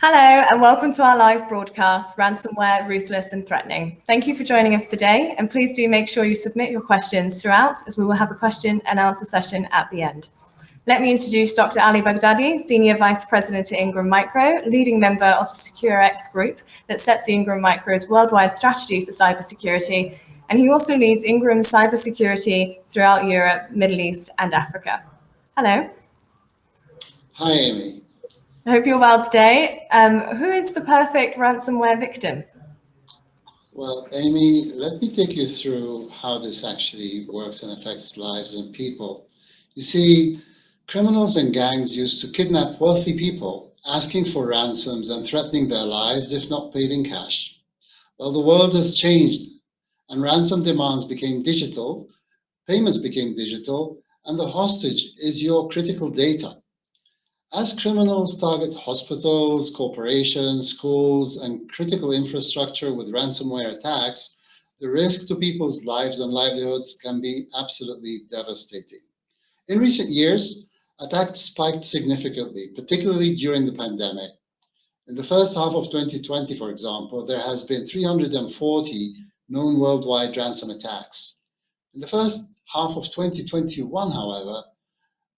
Hello and welcome to our live broadcast, Ransomware, Ruthless and Threatening. Thank you for joining us today, and please do make sure you submit your questions throughout, as we will have a question and answer session at the end. Let me introduce Dr. Ali Baghdadi, Senior Vice President at Ingram Micro, leading member of the SecureX group that sets the Ingram Micro's worldwide strategy for cybersecurity, and he also leads Ingram's cybersecurity throughout Europe, Middle East and Africa. Hello. Hi, Amy. I hope you're well today. Who is the perfect ransomware victim? Well, Amy, let me take you through how this actually works and affects lives and people. You see, criminals and gangs used to kidnap wealthy people, asking for ransoms and threatening their lives if not paid in cash. Well, the world has changed, and ransom demands became digital, payments became digital, and the hostage is your critical data. As criminals target hospitals, corporations, schools, and critical infrastructure with ransomware attacks, the risk to people's lives and livelihoods can be absolutely devastating. In recent years, attacks spiked significantly, particularly during the pandemic. In the first half of 2020, for example, there has been 340 known worldwide ransom attacks. In the first half of 2021, however,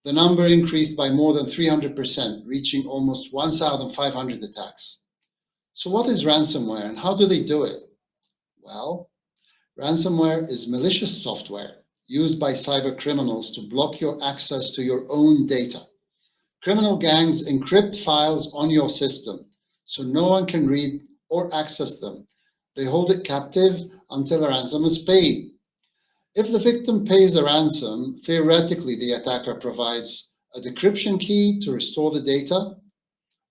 the number increased by more than 300%, reaching almost 1,500 attacks. So what is ransomware and how do they do it? Well, ransomware is malicious software used by cyber criminals to block your access to your own data. Criminal gangs encrypt files on your system so no one can read or access them. They hold it captive until a ransom is paid. If the victim pays a ransom, theoretically the attacker provides a decryption key to restore the data,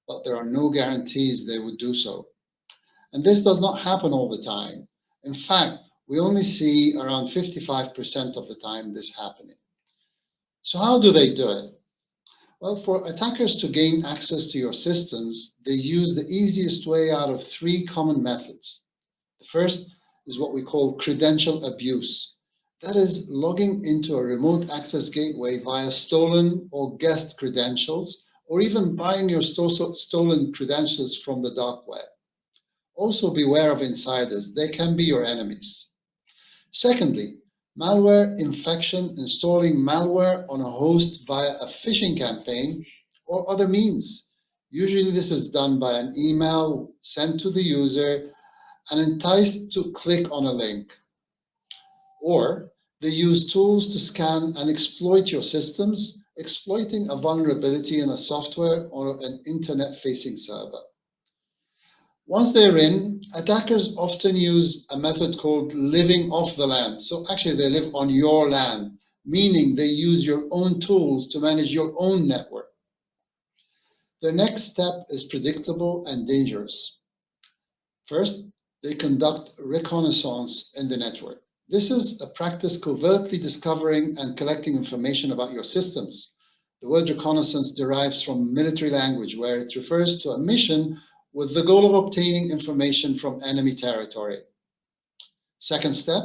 but there are no guarantees they would do so. And this does not happen all the time. In fact, we only see around 55% of the time this happening. So how do they do it? Well, for attackers to gain access to your systems, they use the easiest way out of three common methods. The first is what we call credential abuse. That is logging into a remote access gateway via stolen or guest credentials, or even buying your stolen credentials from the dark web. Also beware of insiders, they can be your enemies. Secondly, malware infection, installing malware on a host via a phishing campaign or other means. Usually this is done by an email sent to the user and enticed to click on a link. Or they use tools to scan and exploit your systems, exploiting a vulnerability in a software or an internet-facing server. Once they're in, attackers often use a method called living off the land. So actually they live on your land, meaning they use your own tools to manage your own network. Their next step is predictable and dangerous. First, they conduct reconnaissance in the network. This is a practice covertly discovering and collecting information about your systems. The word reconnaissance derives from military language, where it refers to a mission with the goal of obtaining information from enemy territory. Second step,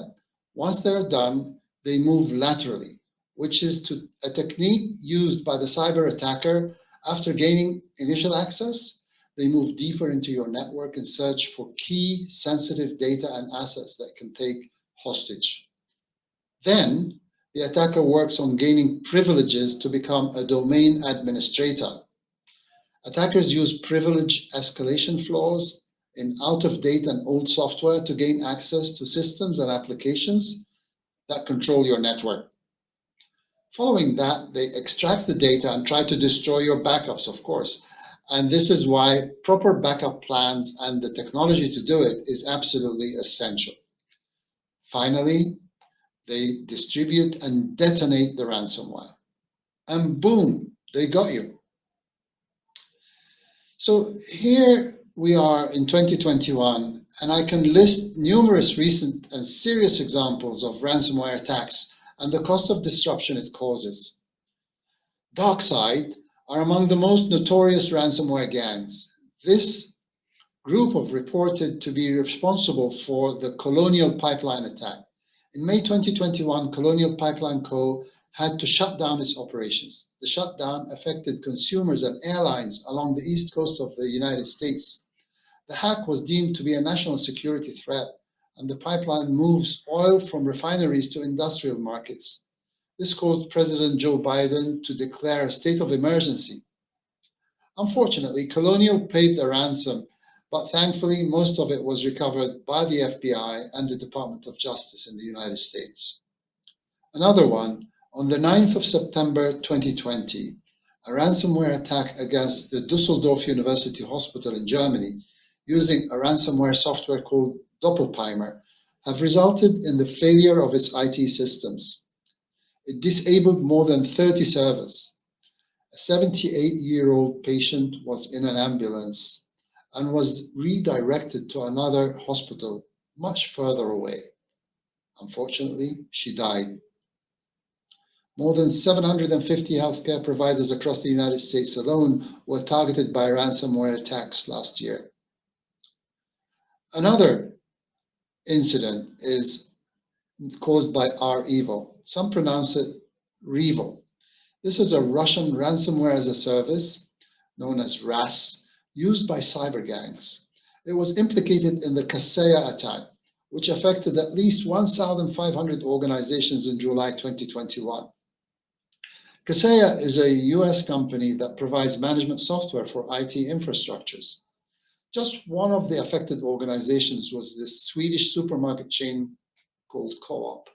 once they're done, they move laterally, which is a technique used by the cyber attacker after gaining initial access. They move deeper into your network in search for key sensitive data and assets that can take hostage. Then the attacker works on gaining privileges to become a domain administrator. Attackers use privilege escalation floors in out-of-date and old software to gain access to systems and applications that control your network. Following that, they extract the data and try to destroy your backups, of course. And this is why proper backup plans and the technology to do it is absolutely essential. Finally, they distribute and detonate the ransomware. And boom, they got you. So here we are in 2021, and I can list numerous recent and serious examples of ransomware attacks and the cost of disruption it causes. DarkSide are among the most notorious ransomware gangs. This group of reported to be responsible for the Colonial Pipeline attack. In May 2021, Colonial Pipeline Co. had to shut down its operations. The shutdown affected consumers and airlines along the east coast of the United States. The hack was deemed to be a national security threat, and the pipeline moves oil from refineries to industrial markets. This caused President Joe Biden to declare a state of emergency. Unfortunately, Colonial paid the ransom, but thankfully most of it was recovered by the FBI and the Department of Justice in the United States. Another one, on the 9th of September 2020, a ransomware attack against the Düsseldorf University Hospital in Germany using a ransomware software called Doppelpeimer have resulted in the failure of its IT systems. It disabled more than 30 servers. A 78-year-old patient was in an ambulance and was redirected to another hospital much further away. Unfortunately, she died. More than 750 healthcare providers across the United States alone were targeted by ransomware attacks last year. Another incident is caused by REvil. Some pronounce it Revil. This is a Russian ransomware as a service, known as RAS, used by cyber gangs. It was implicated in the Kaseya attack, which affected at least 1,500 organizations in July 2021. Kaseya is a US company that provides management software for IT infrastructures. Just one of the affected organizations was this Swedish supermarket chain called Co-op.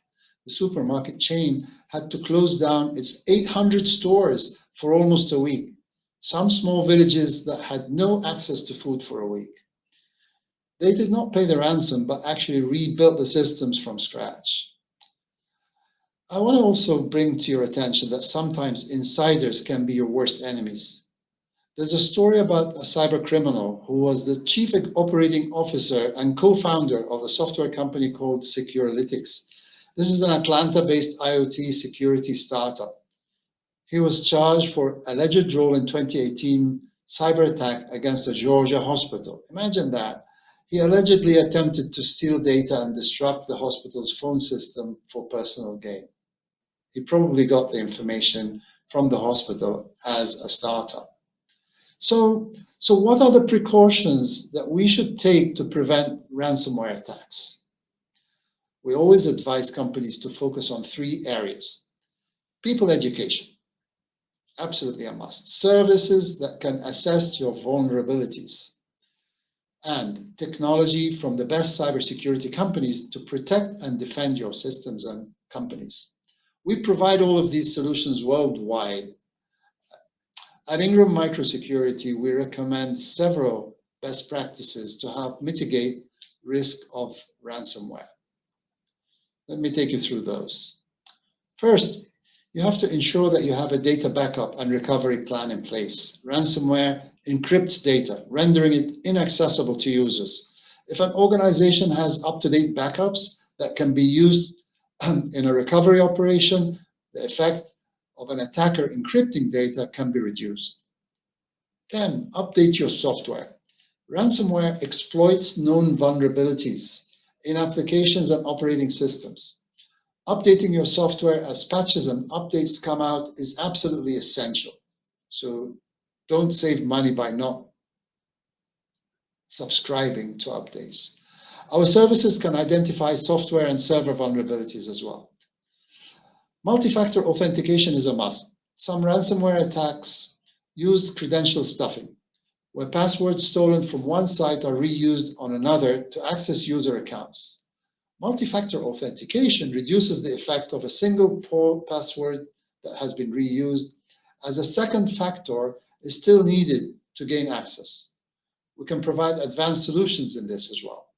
The supermarket chain had to close down its 800 stores for almost a week. Some small villages that had no access to food for a week. They did not pay the ransom, but actually rebuilt the systems from scratch. I want to also bring to your attention that sometimes insiders can be your worst enemies. There's a story about a cyber criminal who was the chief operating officer and co-founder of a software company called Securalytics. This is an Atlanta-based IoT security startup. He was charged for alleged role in 2018 cyber attack against a Georgia hospital. Imagine that. He allegedly attempted to steal data and disrupt the hospital's phone system for personal gain. He probably got the information from the hospital as a startup. So what are the precautions that we should take to prevent ransomware attacks? We always advise companies to focus on 3 areas. People education, absolutely a must. Services that can assess your vulnerabilities. And technology from the best cybersecurity companies to protect and defend your systems and companies. We provide all of these solutions worldwide. At Ingram Micro Security, we recommend several best practices to help mitigate risk of ransomware. Let me take you through those. First, you have to ensure that you have a data backup and recovery plan in place. Ransomware encrypts data, rendering it inaccessible to users. If an organization has up-to-date backups that can be used in a recovery operation, the effect of an attacker encrypting data can be reduced. Then, update your software. Ransomware exploits known vulnerabilities in applications and operating systems. Updating your software as patches and updates come out is absolutely essential. So don't save money by not subscribing to updates. Our services can identify software and server vulnerabilities as well. Multi-factor authentication is a must. Some ransomware attacks use credential stuffing, where passwords stolen from one site are reused on another to access user accounts. Multi-factor authentication reduces the effect of a single password that has been reused, as a second factor is still needed to gain access. We can provide advanced solutions in this as well.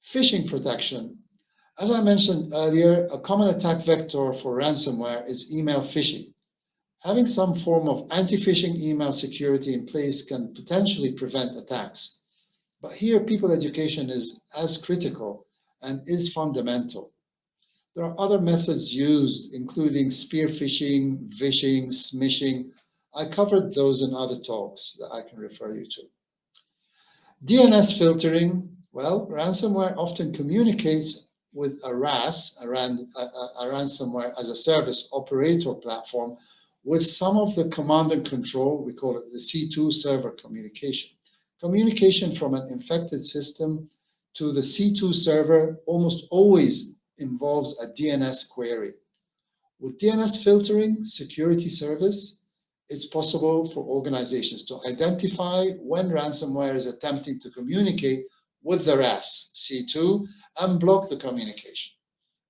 Phishing protection. As I mentioned earlier, a common attack vector for ransomware is email phishing. Having some form of anti-phishing email security in place can potentially prevent attacks. But here, people education is as critical and is fundamental. There are other methods used, including spear phishing, vishing, smishing. I covered those in other talks that I can refer you to. DNS filtering. Well, ransomware often communicates with a RAS, a ransomware as a service operator platform, with some of the command and control, we call it the C2 server communication. Communication from an infected system to the C2 server almost always involves a DNS query. With DNS filtering, security service, it's possible for organizations to identify when ransomware is attempting to communicate with the RAS C2 and block the communication.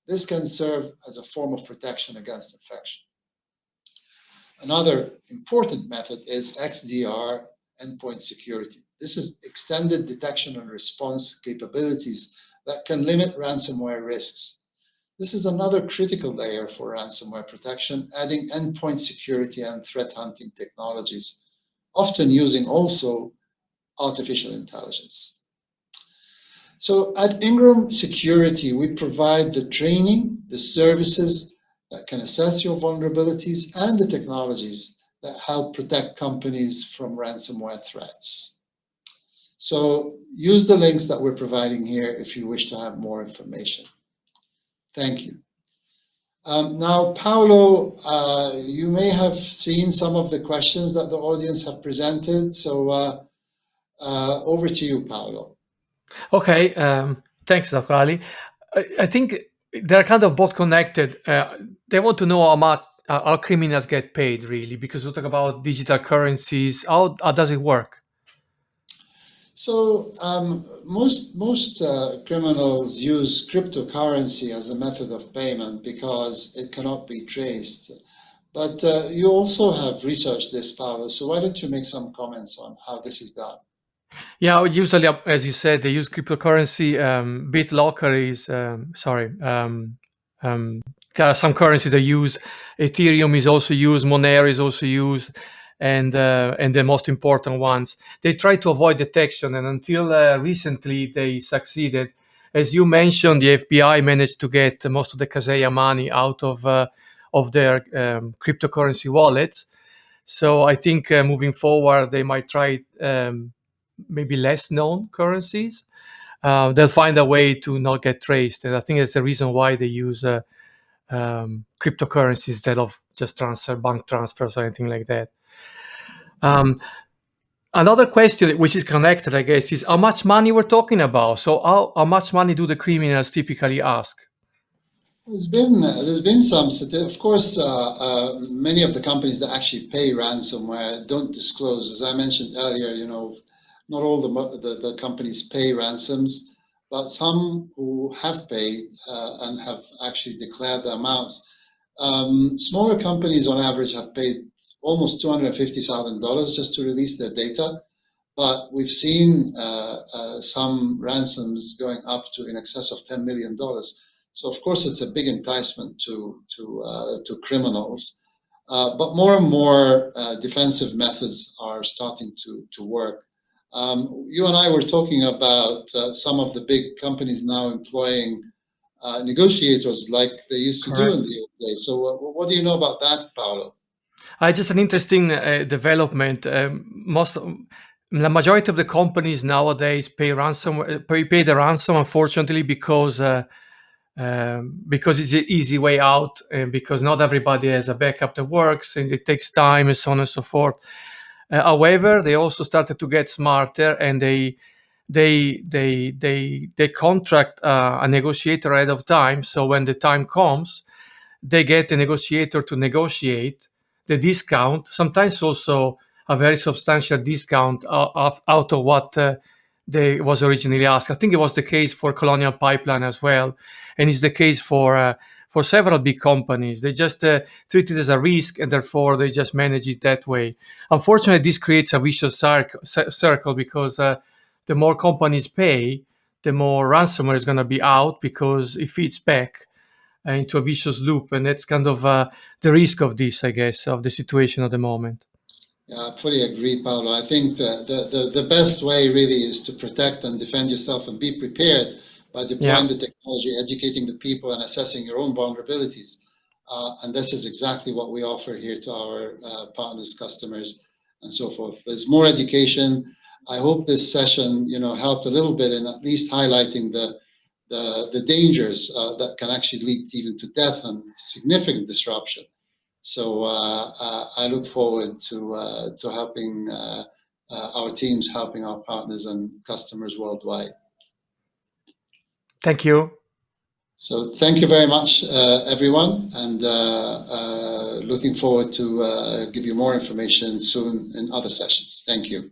This can serve as a form of protection against infection. Another important method is XDR, endpoint security. This is extended detection and response capabilities that can limit ransomware risks. This is another critical layer for ransomware protection, adding endpoint security and threat hunting technologies, often using also artificial intelligence. So at Ingram Security, we provide the training, the services that can assess your vulnerabilities, and the technologies that help protect companies from ransomware threats. So use the links that we're providing here if you wish to have more information. Thank you. Now, Paolo, you may have seen some of the questions that the audience have presented. So over to you, Paolo. Okay, thanks, Dr. Ali. I think they're kind of both connected. They want to know how much our criminals get paid, really, because we talk about digital currencies. How does it work? So most criminals use cryptocurrency as a method of payment because it cannot be traced. But you also have researched this, Paolo. So why don't you make some comments on how this is done? Yeah, usually, as you said, they use cryptocurrency. BitLocker is, some currency they use. Ethereum is also used. Monero is also used. And the most important ones. They try to avoid detection, and until recently they succeeded. As you mentioned, the FBI managed to get most of the Kaseya money out of their cryptocurrency wallets. So I think moving forward, they might try maybe less known currencies. They'll find a way to not get traced, and I think that's the reason why they use cryptocurrency instead of just bank transfers or anything like that. Another question which is connected, I guess, is how much money we're talking about. So how much money do the criminals typically ask? There's been some, of course, many of the companies that actually pay ransomware don't disclose. As I mentioned earlier, not all the companies pay ransoms, but some who have paid and have actually declared the amounts. Smaller companies on average have paid almost $250,000 just to release their data, but we've seen some ransoms going up to in excess of $10 million. So of course it's a big enticement to criminals, but more and more defensive methods are starting to work. You and I were talking about some of the big companies now employing negotiators like they used to do in the old days. So what do you know about that, Paolo? Just an interesting development. The majority of the companies nowadays pay the ransom, unfortunately, because it's an easy way out, and because not everybody has a backup that works, and it takes time, and so on and so forth. However, they also started to get smarter, and they contract a negotiator ahead of time. So when the time comes, they get a negotiator to negotiate the discount, sometimes also a very substantial discount out of what they was originally asked. I think it was the case for Colonial Pipeline as well, and it's the case for several big companies. They just treat it as a risk, and therefore they just manage it that way. Unfortunately, this creates a vicious circle because the more companies pay, the more ransomware is going to be out, because it feeds back into a vicious loop. And that's kind of the risk of this, I guess, of the situation at the moment. Yeah, I fully agree, Paolo. I think the best way really is to protect and defend yourself and be prepared by deploying the technology, educating the people, and assessing your own vulnerabilities. And this is exactly what we offer here to our partners, customers, and so forth. There's more education. I hope this session, helped a little bit in at least highlighting the dangers that can actually lead even to death and significant disruption. So I look forward to helping our teams, helping our partners and customers worldwide. Thank you. So thank you very much, everyone, and looking forward to give you more information soon in other sessions. Thank you.